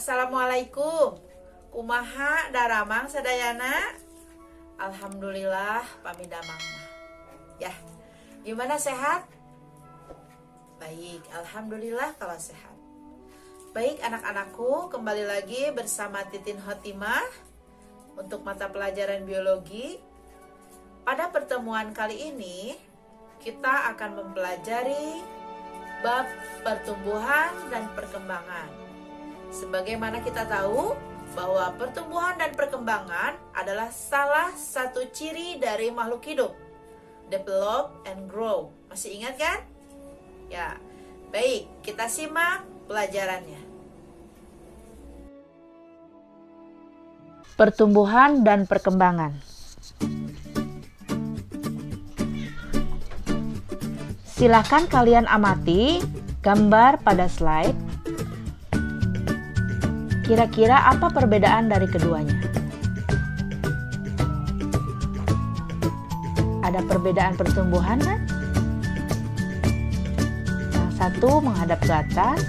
Assalamualaikum. Kumaha daramang sadayana? Alhamdulillah pamidamang. Ya, gimana sehat? Baik, alhamdulillah kalau sehat. Baik anak-anakku, kembali lagi bersama Titin Hotimah untuk mata pelajaran biologi. Pada pertemuan kali ini, kita akan mempelajari bab pertumbuhan dan perkembangan. Sebagaimana kita tahu bahwa pertumbuhan dan perkembangan adalah salah satu ciri dari makhluk hidup. Develop and grow. Masih ingat kan? Ya. Baik, kita simak pelajarannya. Pertumbuhan dan perkembangan. Silakan kalian amati gambar pada slide. Kira-kira apa perbedaan dari keduanya? Ada perbedaan pertumbuhan kan? Yang satu menghadap ke atas,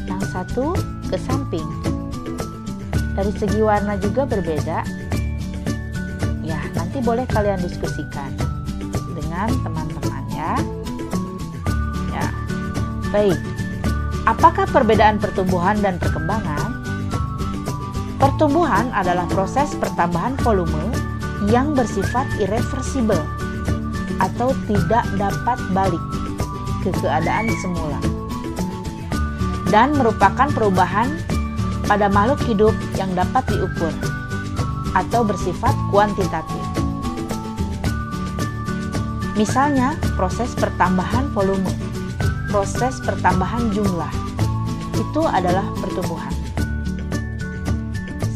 yang satu ke samping. Dari segi warna juga berbeda. Ya, nanti boleh kalian diskusikan dengan teman-teman ya. Ya, baik. Apakah perbedaan pertumbuhan dan perkembangan? Pertumbuhan adalah proses pertambahan volume yang bersifat irreversibel atau tidak dapat balik ke keadaan semula dan merupakan perubahan pada makhluk hidup yang dapat diukur atau bersifat kuantitatif. Misalnya, proses pertambahan volume, proses pertambahan jumlah, itu adalah pertumbuhan.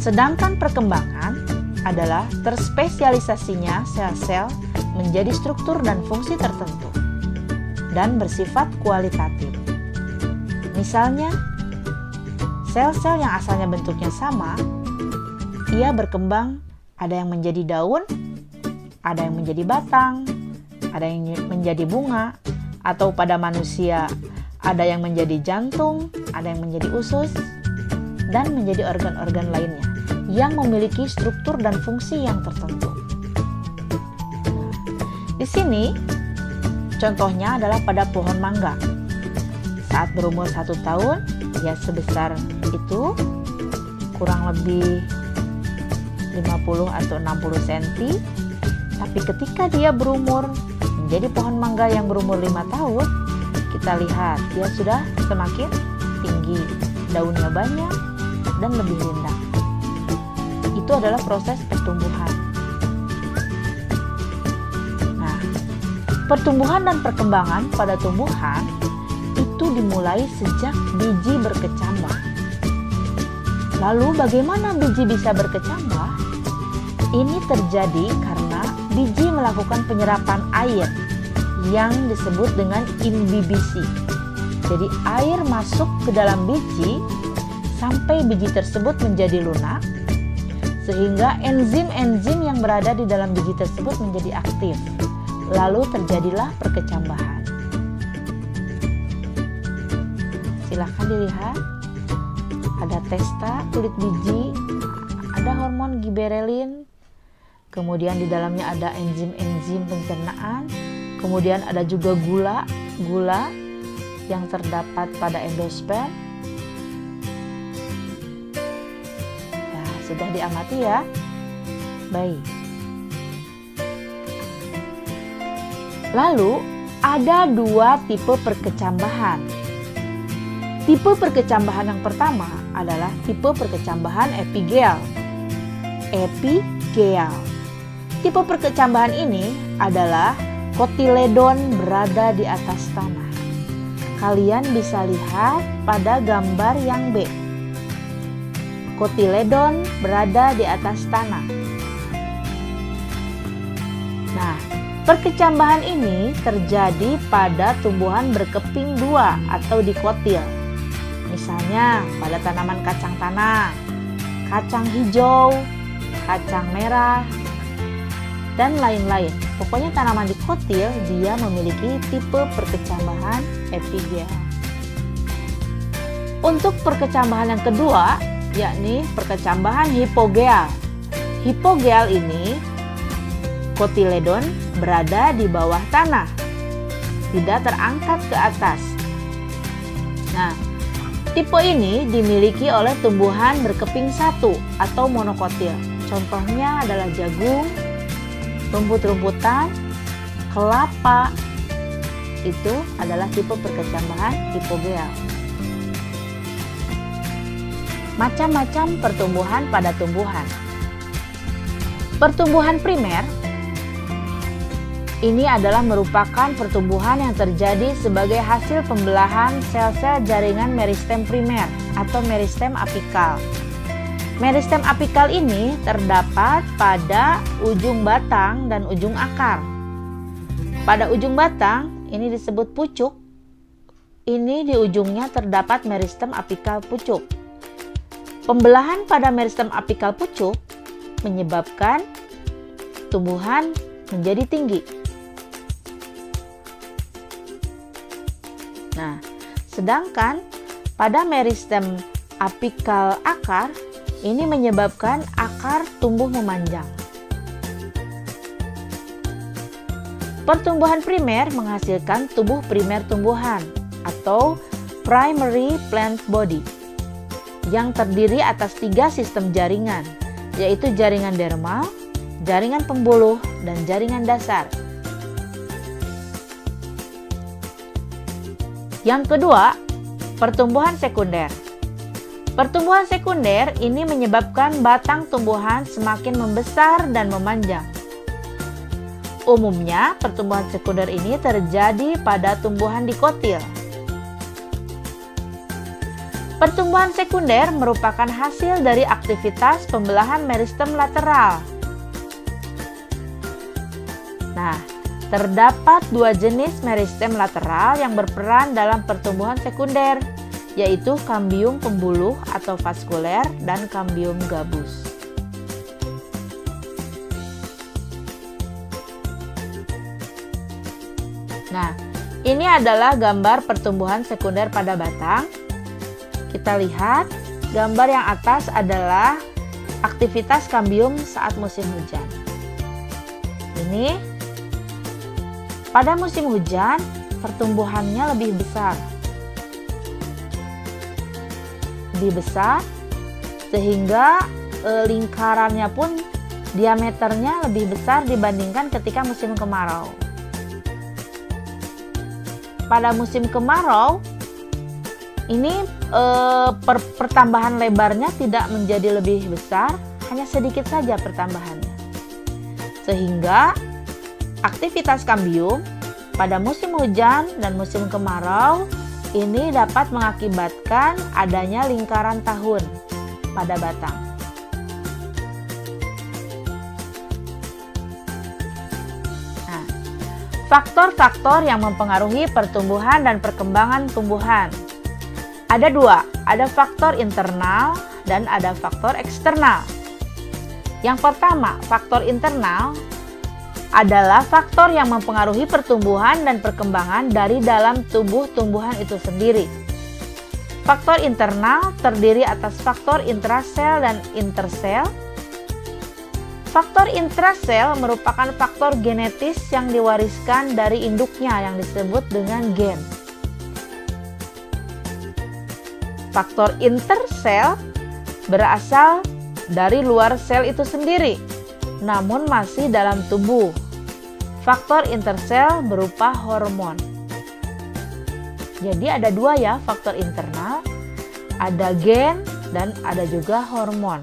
Sedangkan perkembangan adalah terspesialisasinya sel-sel menjadi struktur dan fungsi tertentu dan bersifat kualitatif. Misalnya, sel-sel yang asalnya bentuknya sama, ia berkembang, ada yang menjadi daun, ada yang menjadi batang, ada yang menjadi bunga, atau pada manusia ada yang menjadi jantung, ada yang menjadi usus, dan menjadi organ-organ lainnya yang memiliki struktur dan fungsi yang tertentu. Di sini, contohnya adalah pada pohon mangga. Saat berumur 1 tahun, ya sebesar itu, kurang lebih 50 atau 60 cm. Tapi ketika dia berumur menjadi pohon mangga yang berumur 5 tahun, kita lihat dia sudah semakin tinggi, daunnya banyak dan lebih rindang. Itu adalah proses pertumbuhan. Nah, pertumbuhan dan perkembangan pada tumbuhan itu dimulai sejak biji berkecambah. Lalu bagaimana biji bisa berkecambah? Ini terjadi karena biji melakukan penyerapan air yang disebut dengan imbibisi. Jadi air masuk ke dalam biji sampai biji tersebut menjadi lunak, sehingga enzim-enzim yang berada di dalam biji tersebut menjadi aktif. Lalu terjadilah perkecambahan. Silahkan dilihat. Ada testa kulit biji, ada hormon giberelin, kemudian di dalamnya ada enzim-enzim pencernaan, kemudian ada juga gula yang terdapat pada endosperm. Sudah diamati ya? Baik. Lalu, ada 2 tipe perkecambahan. Tipe perkecambahan yang pertama adalah tipe perkecambahan epigel. Tipe perkecambahan ini adalah kotiledon berada di atas tanah. Kalian bisa lihat pada gambar yang B. Kotiledon berada di atas tanah. Nah, perkecambahan ini terjadi pada tumbuhan berkeping 2 atau dikotil. Misalnya pada tanaman kacang tanah, kacang hijau, kacang merah, dan lain-lain. Pokoknya tanaman dikotil dia memiliki tipe perkecambahan epigel. Untuk perkecambahan yang kedua, yakni perkecambahan hipogeal. Hipogeal ini kotiledon berada di bawah tanah, tidak terangkat ke atas. Nah, tipe ini dimiliki oleh tumbuhan berkeping satu atau monokotil. Contohnya adalah jagung, rumput-rumputan, kelapa. Itu adalah tipe perkecambahan hipogeal. Macam-macam pertumbuhan pada tumbuhan. Pertumbuhan primer ini adalah merupakan pertumbuhan yang terjadi sebagai hasil pembelahan sel-sel jaringan meristem primer atau meristem apikal. Meristem apikal ini terdapat pada ujung batang dan ujung akar. Pada ujung batang ini disebut pucuk. Ini di ujungnya terdapat meristem apikal pucuk. Pembelahan pada meristem apikal pucuk menyebabkan tumbuhan menjadi tinggi. Nah, sedangkan pada meristem apikal akar ini menyebabkan akar tumbuh memanjang. Pertumbuhan primer menghasilkan tubuh primer tumbuhan atau primary plant body yang terdiri atas 3 sistem jaringan, yaitu jaringan dermal, jaringan pembuluh, dan jaringan dasar. Yang kedua, pertumbuhan sekunder. Pertumbuhan sekunder ini menyebabkan batang tumbuhan semakin membesar dan memanjang. Umumnya, pertumbuhan sekunder ini terjadi pada tumbuhan dikotil. Pertumbuhan sekunder merupakan hasil dari aktivitas pembelahan meristem lateral. Nah, terdapat 2 jenis meristem lateral yang berperan dalam pertumbuhan sekunder, yaitu kambium pembuluh atau vaskuler dan kambium gabus. Nah, ini adalah gambar pertumbuhan sekunder pada batang. Kita lihat, gambar yang atas adalah aktivitas kambium saat musim hujan. Ini pada musim hujan pertumbuhannya lebih besar. Lebih besar sehingga lingkarannya pun diameternya lebih besar dibandingkan ketika musim kemarau. Pada musim kemarau ini pertambahan lebarnya tidak menjadi lebih besar, hanya sedikit saja pertambahannya. Sehingga aktivitas kambium pada musim hujan dan musim kemarau ini dapat mengakibatkan adanya lingkaran tahun pada batang. Nah, faktor-faktor yang mempengaruhi pertumbuhan dan perkembangan tumbuhan. Ada 2, ada faktor internal dan ada faktor eksternal. Yang pertama, faktor internal adalah faktor yang mempengaruhi pertumbuhan dan perkembangan dari dalam tubuh tumbuhan itu sendiri. Faktor internal terdiri atas faktor intrasel dan intersel. Faktor intrasel merupakan faktor genetis yang diwariskan dari induknya yang disebut dengan gen. Faktor intersel berasal dari luar sel itu sendiri, namun masih dalam tubuh. Faktor intersel berupa hormon. Jadi ada 2 ya, faktor internal, ada gen dan ada juga hormon.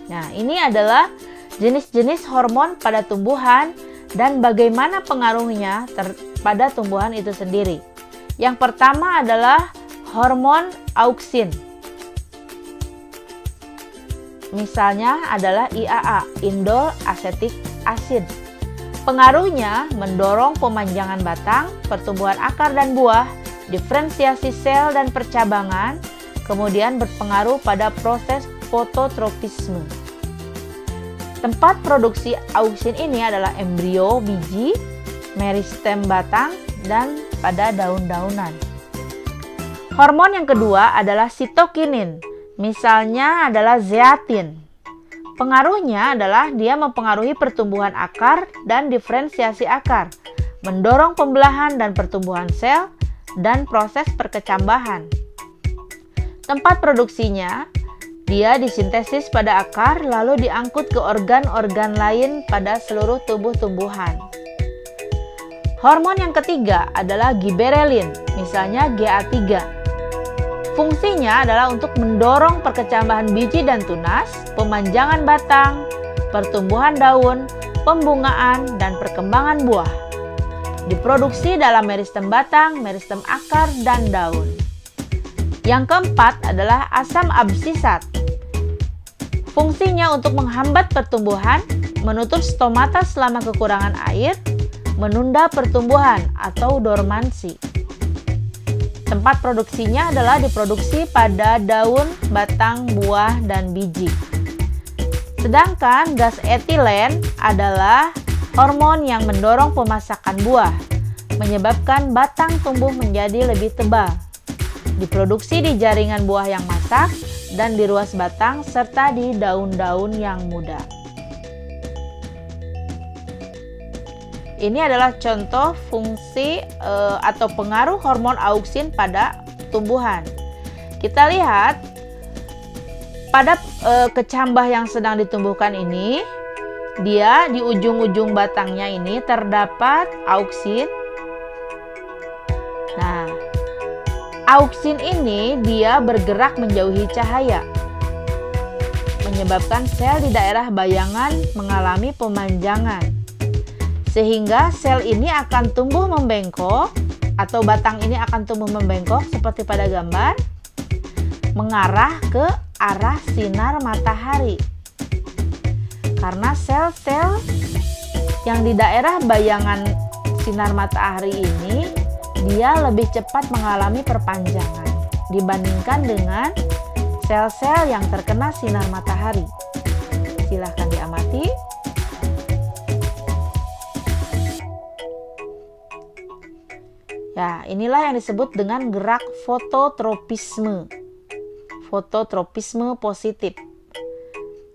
Nah, ini adalah jenis-jenis hormon pada tumbuhan dan bagaimana pengaruhnya pada tumbuhan itu sendiri. Yang pertama adalah hormon auksin. Misalnya adalah IAA, indol asetik acid. Pengaruhnya mendorong pemanjangan batang, pertumbuhan akar dan buah, diferensiasi sel dan percabangan, kemudian berpengaruh pada proses fototropisme. Tempat produksi auksin ini adalah embrio, biji, meristem batang, dan pada daun-daunan. Hormon yang kedua adalah sitokinin, misalnya adalah zeatin. Pengaruhnya adalah dia mempengaruhi pertumbuhan akar dan diferensiasi akar, mendorong pembelahan dan pertumbuhan sel, dan proses perkecambahan. Tempat produksinya, dia disintesis pada akar lalu diangkut ke organ-organ lain pada seluruh tubuh tumbuhan. Hormon yang ketiga adalah giberelin, misalnya GA3. Fungsinya adalah untuk mendorong perkecambahan biji dan tunas, pemanjangan batang, pertumbuhan daun, pembungaan, dan perkembangan buah. Diproduksi dalam meristem batang, meristem akar, dan daun. Yang keempat adalah asam absisat. Fungsinya untuk menghambat pertumbuhan, menutup stomata selama kekurangan air, menunda pertumbuhan atau dormansi. Tempat produksinya adalah diproduksi pada daun, batang, buah, dan biji. Sedangkan gas etilen adalah hormon yang mendorong pemasakan buah, menyebabkan batang tumbuh menjadi lebih tebal. Diproduksi di jaringan buah yang masak dan di ruas batang serta di daun-daun yang muda. Ini adalah contoh fungsi atau pengaruh hormon auksin pada tumbuhan. Kita lihat pada kecambah yang sedang ditumbuhkan ini, dia di ujung-ujung batangnya ini terdapat auksin. Nah, auksin ini dia bergerak menjauhi cahaya, menyebabkan sel di daerah bayangan mengalami pemanjangan. Sehingga sel ini akan tumbuh membengkok atau batang ini akan tumbuh membengkok seperti pada gambar, mengarah ke arah sinar matahari. Karena sel-sel yang di daerah bayangan sinar matahari ini dia lebih cepat mengalami perpanjangan dibandingkan dengan sel-sel yang terkena sinar matahari. Silahkan diamati. Ya, inilah yang disebut dengan gerak fototropisme. Fototropisme positif.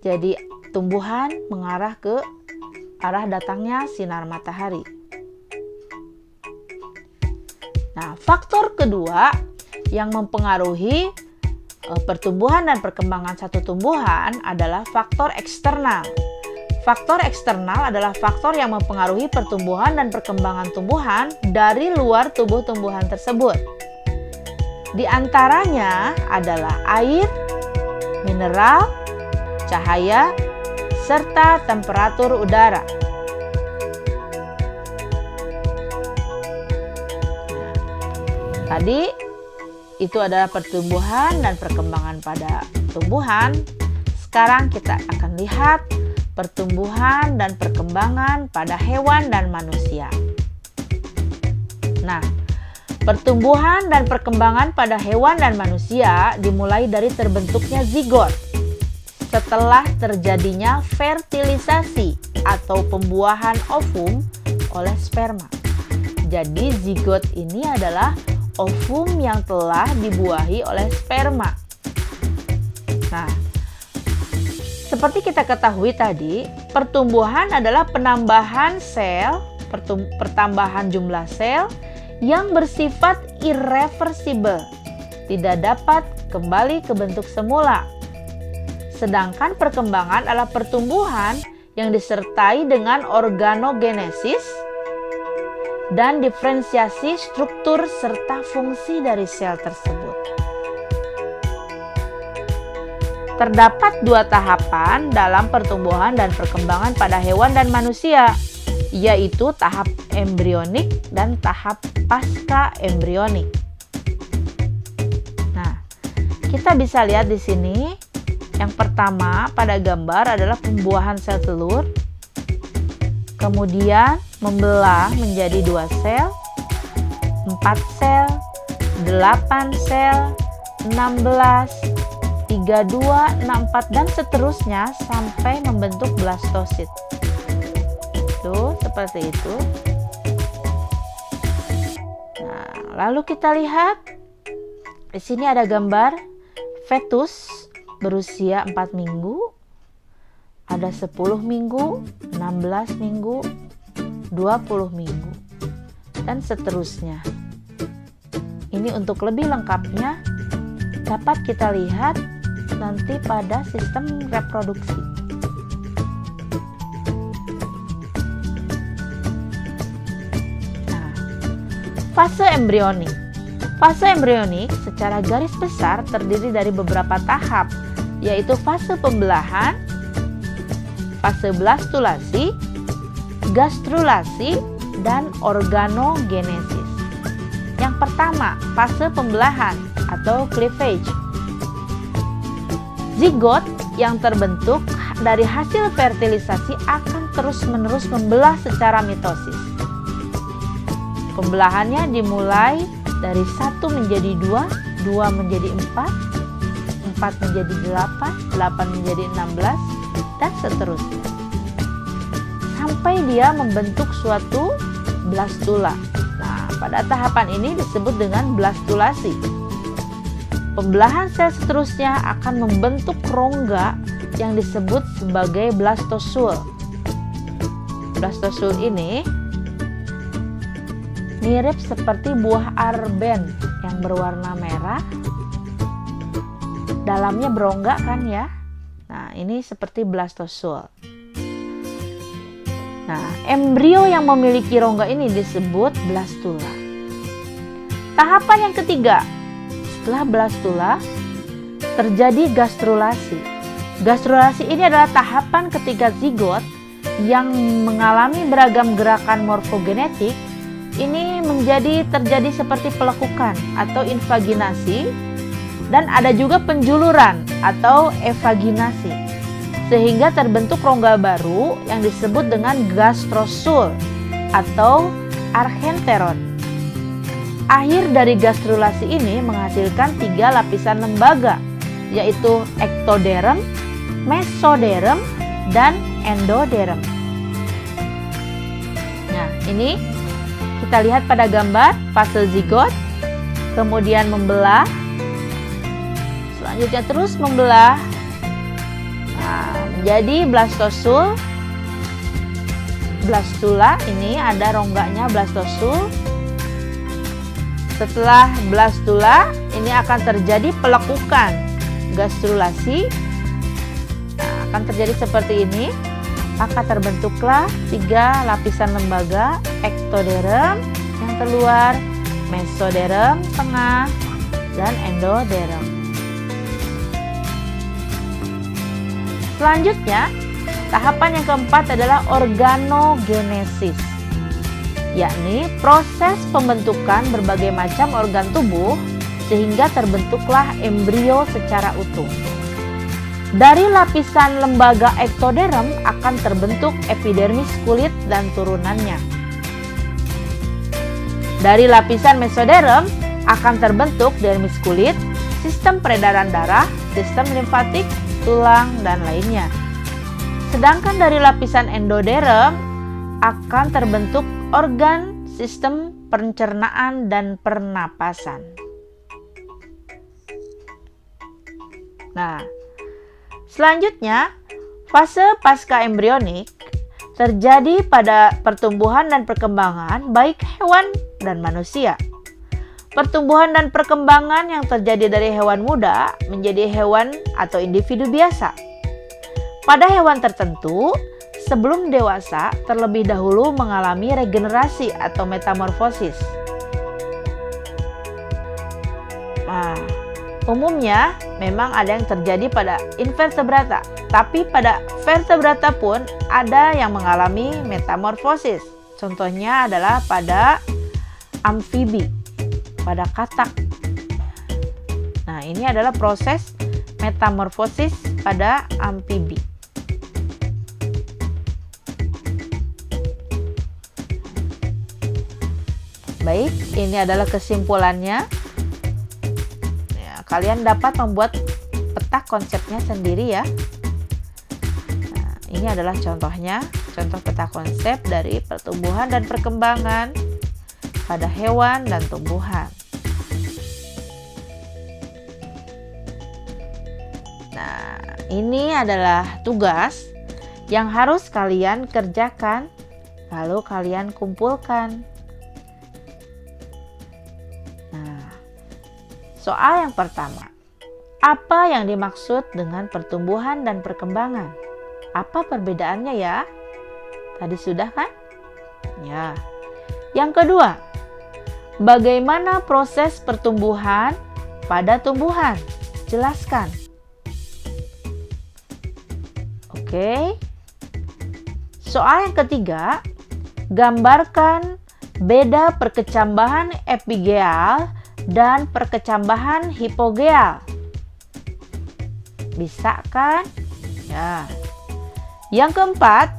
Jadi, tumbuhan mengarah ke arah datangnya sinar matahari. Nah, faktor kedua yang mempengaruhi pertumbuhan dan perkembangan satu tumbuhan adalah faktor eksternal. Faktor eksternal adalah faktor yang mempengaruhi pertumbuhan dan perkembangan tumbuhan dari luar tubuh tumbuhan tersebut. Di antaranya adalah air, mineral, cahaya, serta temperatur udara. Tadi itu adalah pertumbuhan dan perkembangan pada tumbuhan. Sekarang kita akan lihat pertumbuhan dan perkembangan pada hewan dan manusia. Nah, pertumbuhan dan perkembangan pada hewan dan manusia dimulai dari terbentuknya zigot setelah terjadinya fertilisasi atau pembuahan ovum oleh sperma. Jadi zigot ini adalah ovum yang telah dibuahi oleh sperma. Nah, seperti kita ketahui tadi, pertumbuhan adalah penambahan sel, pertambahan jumlah sel yang bersifat irreversibel, tidak dapat kembali ke bentuk semula. Sedangkan perkembangan adalah pertumbuhan yang disertai dengan organogenesis dan diferensiasi struktur serta fungsi dari sel tersebut. Terdapat dua tahapan dalam pertumbuhan dan perkembangan pada hewan dan manusia, yaitu tahap embrionik dan tahap pasca embrionik. Nah, kita bisa lihat di sini, yang pertama pada gambar adalah pembuahan sel telur, kemudian membelah menjadi 2 sel, 4 sel, 8 sel, 16, 32, 64, dan seterusnya sampai membentuk blastosit. Tuh, seperti itu. Nah, lalu kita lihat Di sini ada gambar fetus berusia 4 minggu, ada 10 minggu, 16 minggu, 20 minggu, dan seterusnya. Ini untuk lebih lengkapnya dapat kita lihat nanti pada sistem reproduksi. Nah, fase embrionik. Fase embrionik secara garis besar terdiri dari beberapa tahap, yaitu fase pembelahan, fase blastulasi, gastrulasi, dan organogenesis. Yang pertama, fase pembelahan atau cleavage. Zigot yang terbentuk dari hasil fertilisasi akan terus-menerus membelah secara mitosis. Pembelahannya dimulai dari 1 menjadi 2, 2 menjadi 4, 4 menjadi 8, 8 menjadi 16, dan seterusnya. Sampai dia membentuk suatu blastula. Nah, pada tahapan ini disebut dengan blastulasi. Pembelahan sel seterusnya akan membentuk rongga yang disebut sebagai blastosul. Blastosul ini mirip seperti buah arben yang berwarna merah. Dalamnya berongga kan ya. Nah, ini seperti blastosul. Nah, embrio yang memiliki rongga ini disebut blastula. Tahapan yang ketiga, setelah blastula terjadi gastrulasi. Gastrulasi ini adalah tahapan ketika zigot yang mengalami beragam gerakan morfogenetik ini terjadi seperti pelekukan atau invaginasi, dan ada juga penjuluran atau evaginasi, sehingga terbentuk rongga baru yang disebut dengan gastrosul atau archenteron. Akhir dari gastrulasi ini menghasilkan 3 lapisan lembaga, yaitu ektoderm, mesoderm, dan endoderm. Nah, ini kita lihat pada gambar fase zigot, kemudian membelah, selanjutnya terus membelah, nah, menjadi blastosul, blastula. Ini ada rongganya blastosul. Setelah blastula, ini akan terjadi pelekukan gastrulasi. Nah, akan terjadi seperti ini. Maka terbentuklah 3 lapisan lembaga, ektoderm yang terluar, mesoderm tengah, dan endoderm. Selanjutnya, tahapan yang keempat adalah organogenesis, yakni proses pembentukan berbagai macam organ tubuh sehingga terbentuklah embrio secara utuh. Dari lapisan lembaga ektoderm akan terbentuk epidermis kulit dan turunannya. Dari lapisan mesoderm akan terbentuk dermis kulit, sistem peredaran darah, sistem limfatik, tulang, dan lainnya. Sedangkan dari lapisan endoderm akan terbentuk organ, sistem pencernaan, dan pernapasan. Nah, selanjutnya, fase pasca embrionik terjadi pada pertumbuhan dan perkembangan baik hewan dan manusia. Pertumbuhan dan perkembangan yang terjadi dari hewan muda menjadi hewan atau individu biasa. Pada hewan tertentu, sebelum dewasa terlebih dahulu mengalami regenerasi atau metamorfosis. Nah, umumnya memang ada yang terjadi pada invertebrata, tapi pada vertebrata pun ada yang mengalami metamorfosis. Contohnya adalah pada amfibi, pada katak. Nah, ini adalah proses metamorfosis pada amfibi. Baik, ini adalah kesimpulannya. Ya, kalian dapat membuat peta konsepnya sendiri ya. Nah, ini adalah contohnya, contoh peta konsep dari pertumbuhan dan perkembangan pada hewan dan tumbuhan. Nah, ini adalah tugas yang harus kalian kerjakan, lalu kalian kumpulkan. Nah, soal yang pertama. Apa yang dimaksud dengan pertumbuhan dan perkembangan? Apa perbedaannya ya? Tadi sudah kan? Ya. Yang kedua, bagaimana proses pertumbuhan pada tumbuhan? Jelaskan. Oke. Soal yang ketiga, gambarkan beda perkecambahan epigeal dan perkecambahan hipogeal. Bisa kan? Ya. Yang keempat,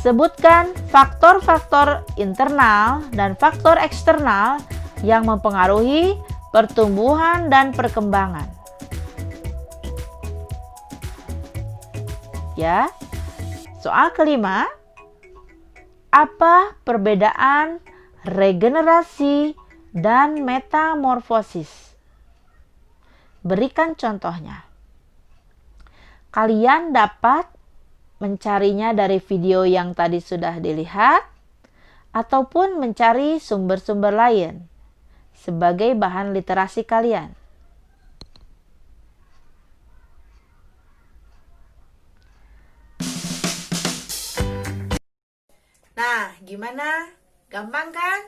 sebutkan faktor-faktor internal dan faktor eksternal yang mempengaruhi pertumbuhan dan perkembangan. Ya. Soal kelima, apa perbedaan regenerasi dan metamorfosis? Berikan contohnya. Kalian dapat mencarinya dari video yang tadi sudah dilihat ataupun mencari sumber-sumber lain sebagai bahan literasi kalian. Nah, gimana? Gampang kan?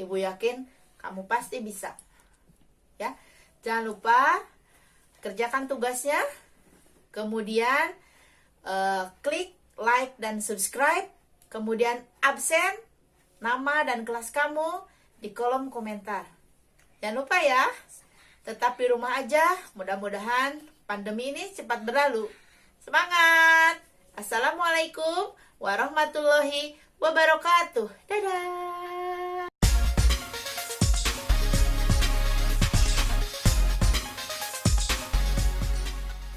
Ibu yakin kamu pasti bisa. Ya. Jangan lupa kerjakan tugasnya. Kemudian klik like dan subscribe. Kemudian absen nama dan kelas kamu di kolom komentar. Jangan lupa ya, tetap di rumah aja. Mudah-mudahan pandemi ini cepat berlalu. Semangat! Assalamualaikum warahmatullahi wabarakatuh. Dadah!